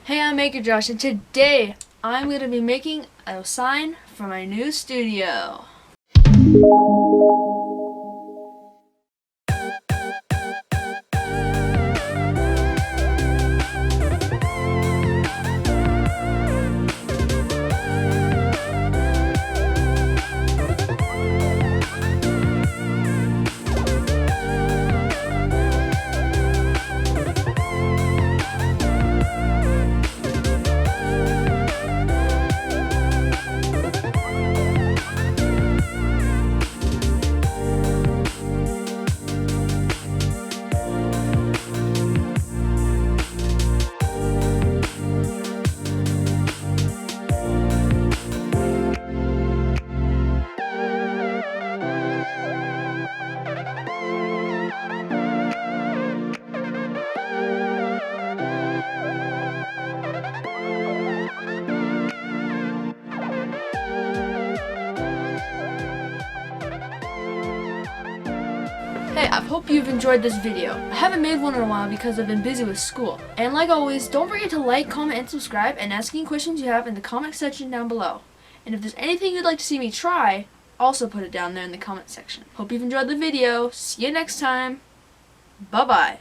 Hey, I'm Maker Josh, and today I'm going to be making a sign for my new studio. Hey, I hope you've enjoyed this video. I haven't made one in a while because I've been busy with school. And like always, don't forget to like, comment, and subscribe, and ask any questions you have in the comment section down below. And if there's anything you'd like to see me try, also put it down there in the comment section. Hope you've enjoyed the video. See you next time. Bye-bye.